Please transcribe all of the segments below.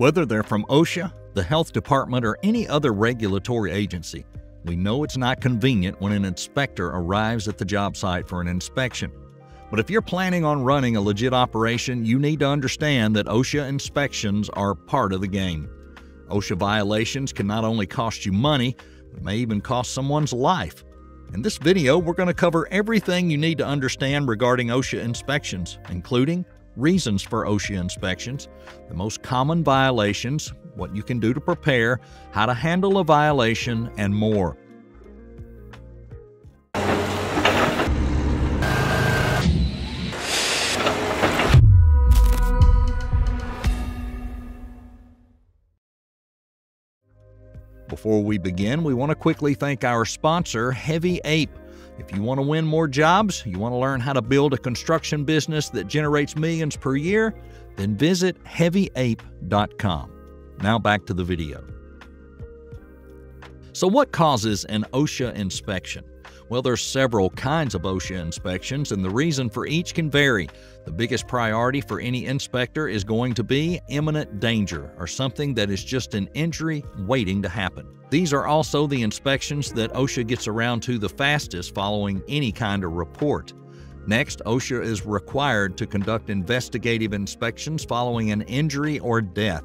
Whether they're from OSHA, the Health Department, or any other regulatory agency, we know it's not convenient when an inspector arrives at the job site for an inspection. But if you're planning on running a legit operation, you need to understand that OSHA inspections are part of the game. OSHA violations can not only cost you money, but may even cost someone's life. In this video, we're going to cover everything you need to understand regarding OSHA inspections, including reasons for OSHA inspections, the most common violations, what you can do to prepare, how to handle a violation, and more. Before we begin, we want to quickly thank our sponsor, Heavy Ape. If you want to win more jobs, you want to learn how to build a construction business that generates millions per year, then visit heavyape.com. Now back to the video. So what causes an OSHA inspection? Well, there's several kinds of OSHA inspections, and the reason for each can vary. The biggest priority for any inspector is going to be imminent danger, or something that is just an injury waiting to happen. These are also the inspections that OSHA gets around to the fastest following any kind of report. Next, OSHA is required to conduct investigative inspections following an injury or death.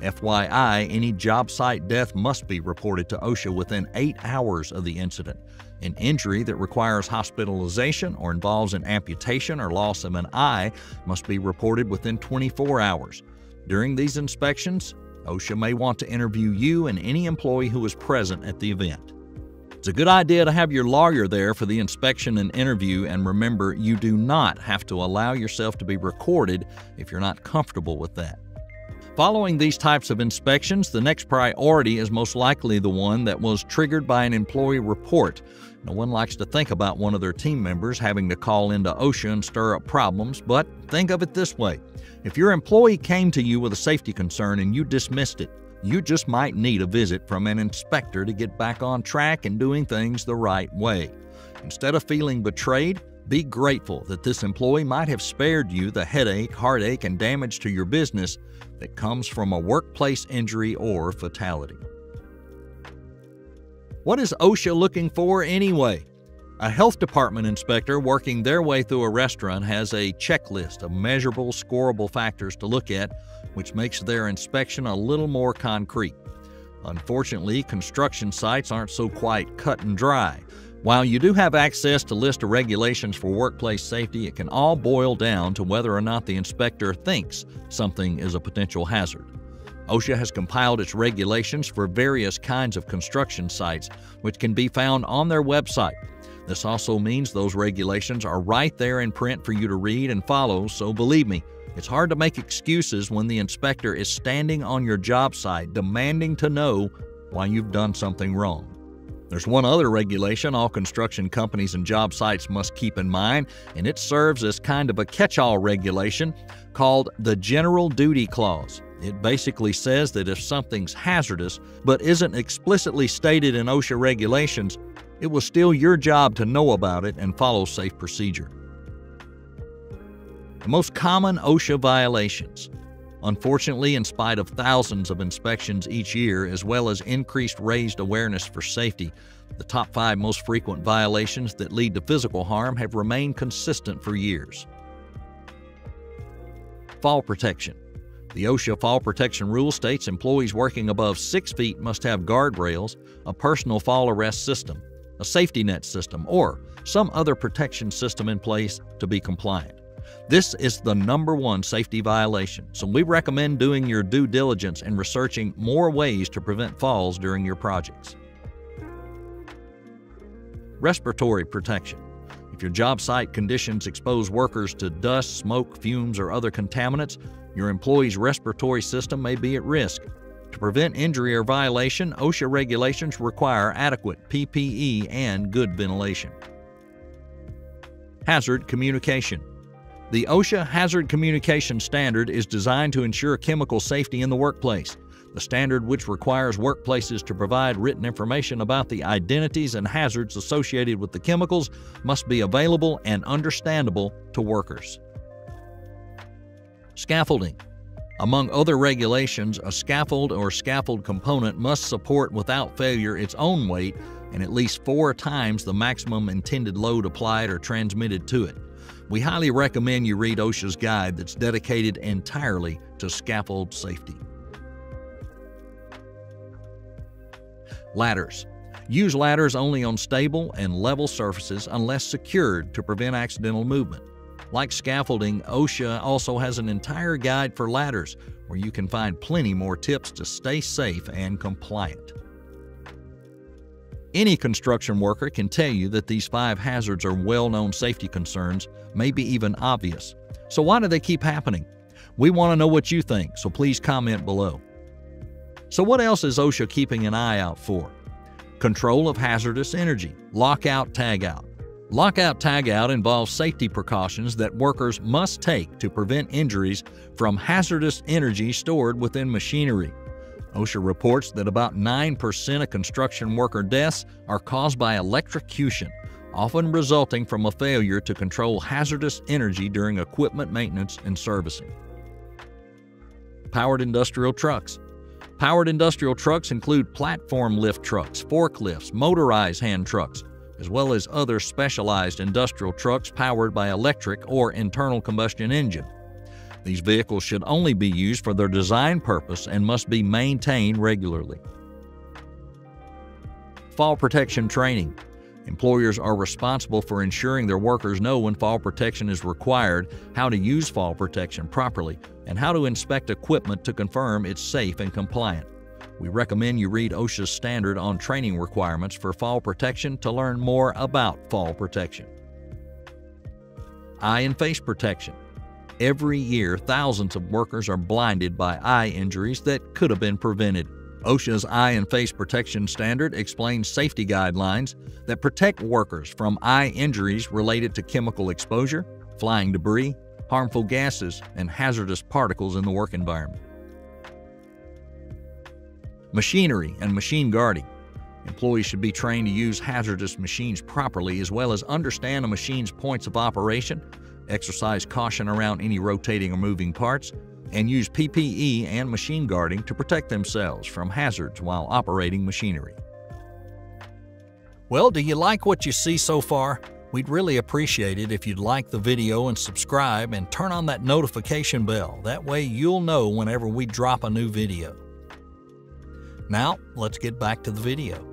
FYI, any job site death must be reported to OSHA within 8 hours of the incident. An injury that requires hospitalization or involves an amputation or loss of an eye must be reported within 24 hours. During these inspections, OSHA may want to interview you and any employee who is present at the event. It's a good idea to have your lawyer there for the inspection and interview, and remember, you do not have to allow yourself to be recorded if you're not comfortable with that. Following these types of inspections, the next priority is most likely the one that was triggered by an employee report. No one likes to think about one of their team members having to call into OSHA and stir up problems, but think of it this way. If your employee came to you with a safety concern and you dismissed it, you just might need a visit from an inspector to get back on track and doing things the right way. Instead of feeling betrayed, be grateful that this employee might have spared you the headache, heartache, and damage to your business that comes from a workplace injury or fatality. What is OSHA looking for anyway? A health department inspector working their way through a restaurant has a checklist of measurable, scorable factors to look at, which makes their inspection a little more concrete. Unfortunately, construction sites aren't so quite cut and dry. While you do have access to a list of regulations for workplace safety, it can all boil down to whether or not the inspector thinks something is a potential hazard. OSHA has compiled its regulations for various kinds of construction sites, which can be found on their website. This also means those regulations are right there in print for you to read and follow, so believe me, it's hard to make excuses when the inspector is standing on your job site demanding to know why you've done something wrong. There's one other regulation all construction companies and job sites must keep in mind, and it serves as kind of a catch-all regulation called the General Duty Clause. It basically says that if something's hazardous but isn't explicitly stated in OSHA regulations, it was still your job to know about it and follow safe procedure. The most common OSHA violations. Unfortunately, in spite of thousands of inspections each year, as well as increased raised awareness for safety, the top 5 most frequent violations that lead to physical harm have remained consistent for years. Fall protection. The OSHA fall protection rule states employees working above 6 feet must have guardrails, a personal fall arrest system, a safety net system, or some other protection system in place to be compliant. This is the #1 safety violation, so we recommend doing your due diligence and researching more ways to prevent falls during your projects. Respiratory protection. If your job site conditions expose workers to dust, smoke, fumes, or other contaminants, your employee's respiratory system may be at risk. To prevent injury or violation, OSHA regulations require adequate PPE and good ventilation. Hazard communication. The OSHA Hazard Communication Standard is designed to ensure chemical safety in the workplace. The standard, which requires workplaces to provide written information about the identities and hazards associated with the chemicals, must be available and understandable to workers. Scaffolding. Among other regulations, a scaffold or scaffold component must support without failure its own weight and at least 4 times the maximum intended load applied or transmitted to it. We highly recommend you read OSHA's guide that's dedicated entirely to scaffold safety. Ladders. Use ladders only on stable and level surfaces unless secured to prevent accidental movement. Like scaffolding, OSHA also has an entire guide for ladders where you can find plenty more tips to stay safe and compliant. Any construction worker can tell you that these 5 hazards are well-known safety concerns, maybe even obvious. So why do they keep happening? We want to know what you think, so please comment below. So what else is OSHA keeping an eye out for? Control of hazardous energy, lockout tagout. Lockout tagout involves safety precautions that workers must take to prevent injuries from hazardous energy stored within machinery. OSHA reports that about 9% of construction worker deaths are caused by electrocution, often resulting from a failure to control hazardous energy during equipment maintenance and servicing. Powered industrial trucks. Powered industrial trucks include platform lift trucks, forklifts, motorized hand trucks, as well as other specialized industrial trucks powered by electric or internal combustion engine. These vehicles should only be used for their design purpose and must be maintained regularly. Fall protection training. Employers are responsible for ensuring their workers know when fall protection is required, how to use fall protection properly, and how to inspect equipment to confirm it's safe and compliant. We recommend you read OSHA's standard on training requirements for fall protection to learn more about fall protection. Eye and face protection. Every year, thousands of workers are blinded by eye injuries that could have been prevented. OSHA's eye and face protection standard explains safety guidelines that protect workers from eye injuries related to chemical exposure, flying debris, harmful gases, and hazardous particles in the work environment. Machinery and machine guarding. Employees should be trained to use hazardous machines properly as well as understand a machine's points of operation, exercise caution around any rotating or moving parts, and use PPE and machine guarding to protect themselves from hazards while operating machinery. Well, do you like what you see so far? We'd really appreciate it if you'd like the video and subscribe and turn on that notification bell. That way you'll know whenever we drop a new video. Now, let's get back to the video.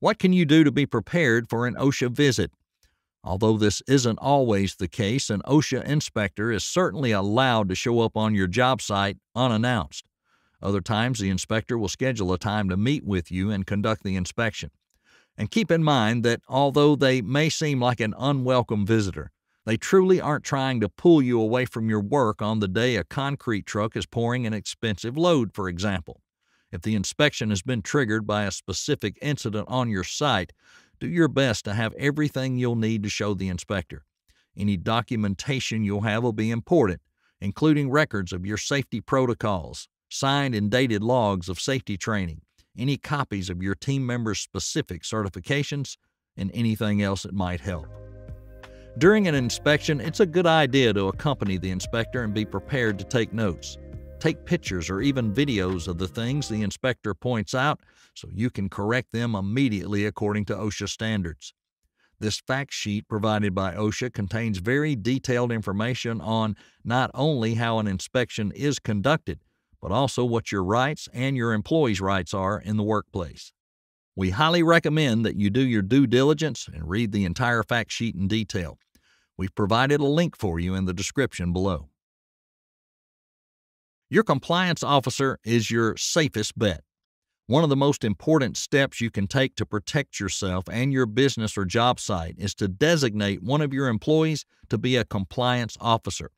What can you do to be prepared for an OSHA visit? Although this isn't always the case, an OSHA inspector is certainly allowed to show up on your job site unannounced. Other times, the inspector will schedule a time to meet with you and conduct the inspection. And keep in mind that although they may seem like an unwelcome visitor, they truly aren't trying to pull you away from your work on the day a concrete truck is pouring an expensive load, for example. If the inspection has been triggered by a specific incident on your site, do your best to have everything you'll need to show the inspector. Any documentation you'll have will be important, including records of your safety protocols, signed and dated logs of safety training, any copies of your team members' specific certifications, and anything else that might help. During an inspection, it's a good idea to accompany the inspector and be prepared to take notes. Take pictures or even videos of the things the inspector points out so you can correct them immediately according to OSHA standards. This fact sheet provided by OSHA contains very detailed information on not only how an inspection is conducted, but also what your rights and your employees' rights are in the workplace. We highly recommend that you do your due diligence and read the entire fact sheet in detail. We've provided a link for you in the description below. Your compliance officer is your safest bet. One of the most important steps you can take to protect yourself and your business or job site is to designate one of your employees to be a compliance officer.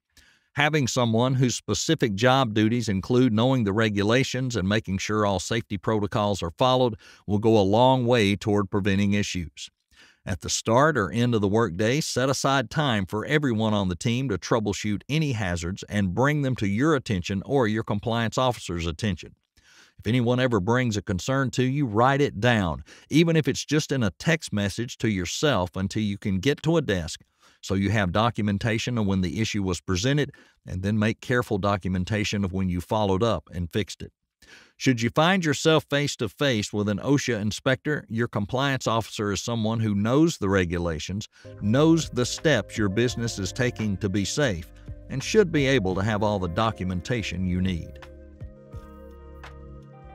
Having someone whose specific job duties include knowing the regulations and making sure all safety protocols are followed will go a long way toward preventing issues. At the start or end of the workday, set aside time for everyone on the team to troubleshoot any hazards and bring them to your attention or your compliance officer's attention. If anyone ever brings a concern to you, write it down, even if it's just in a text message to yourself until you can get to a desk, so you have documentation of when the issue was presented, and then make careful documentation of when you followed up and fixed it. Should you find yourself face-to-face with an OSHA inspector, your compliance officer is someone who knows the regulations, knows the steps your business is taking to be safe, and should be able to have all the documentation you need.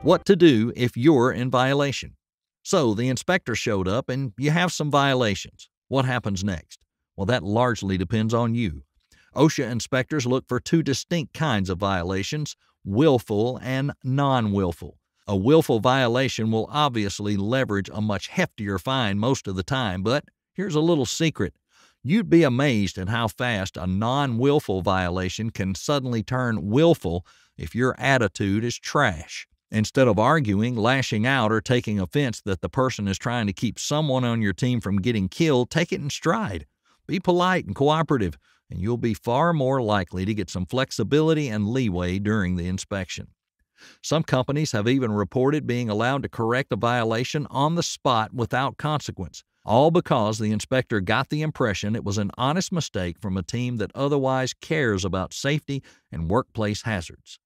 What to do if you're in violation? So the inspector showed up and you have some violations. What happens next? Well, that largely depends on you. OSHA inspectors look for two distinct kinds of violations: willful and non-willful. A willful violation will obviously leverage a much heftier fine most of the time, but here's a little secret. You'd be amazed at how fast a non-willful violation can suddenly turn willful if your attitude is trash. Instead of arguing, lashing out, or taking offense that the person is trying to keep someone on your team from getting killed, take it in stride. Be polite and cooperative, and you'll be far more likely to get some flexibility and leeway during the inspection. Some companies have even reported being allowed to correct a violation on the spot without consequence, all because the inspector got the impression it was an honest mistake from a team that otherwise cares about safety and workplace hazards.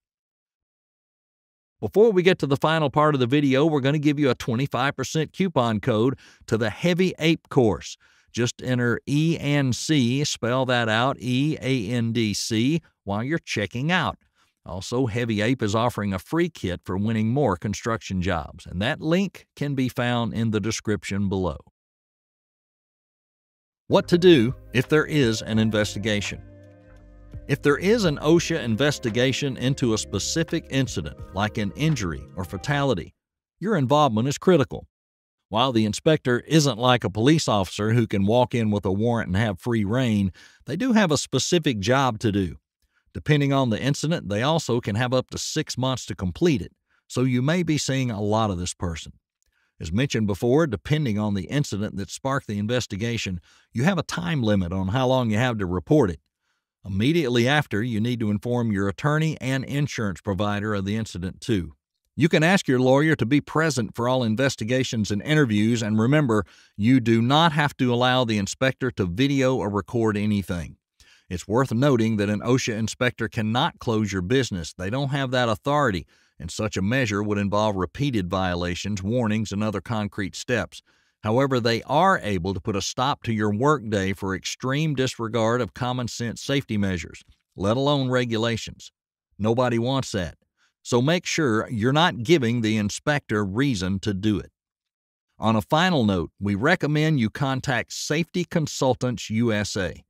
Before we get to the final part of the video, we're going to give you a 25% coupon code to the Heavy Ape course. Just enter ENC, spell that out, EANDC, while you're checking out. Also, Heavy Ape is offering a free kit for winning more construction jobs, and that link can be found in the description below. What to do if there is an investigation? If there is an OSHA investigation into a specific incident, like an injury or fatality, your involvement is critical. While the inspector isn't like a police officer who can walk in with a warrant and have free rein, they do have a specific job to do. Depending on the incident, they also can have up to 6 months to complete it, so you may be seeing a lot of this person. As mentioned before, depending on the incident that sparked the investigation, you have a time limit on how long you have to report it. Immediately after, you need to inform your attorney and insurance provider of the incident too. You can ask your lawyer to be present for all investigations and interviews, and remember, you do not have to allow the inspector to video or record anything. It's worth noting that an OSHA inspector cannot close your business. They don't have that authority, and such a measure would involve repeated violations, warnings, and other concrete steps. However, they are able to put a stop to your workday for extreme disregard of common sense safety measures, let alone regulations. Nobody wants that. So make sure you're not giving the inspector reason to do it. On a final note, we recommend you contact Safety Consultants USA.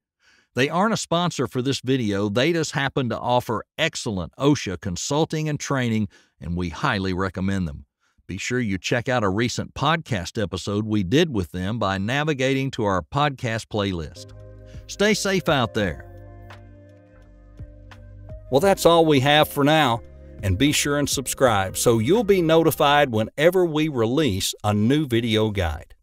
They aren't a sponsor for this video, they just happen to offer excellent OSHA consulting and training, and we highly recommend them. Be sure you check out a recent podcast episode we did with them by navigating to our podcast playlist. Stay safe out there. Well, that's all we have for now, and be sure and subscribe so you'll be notified whenever we release a new video guide.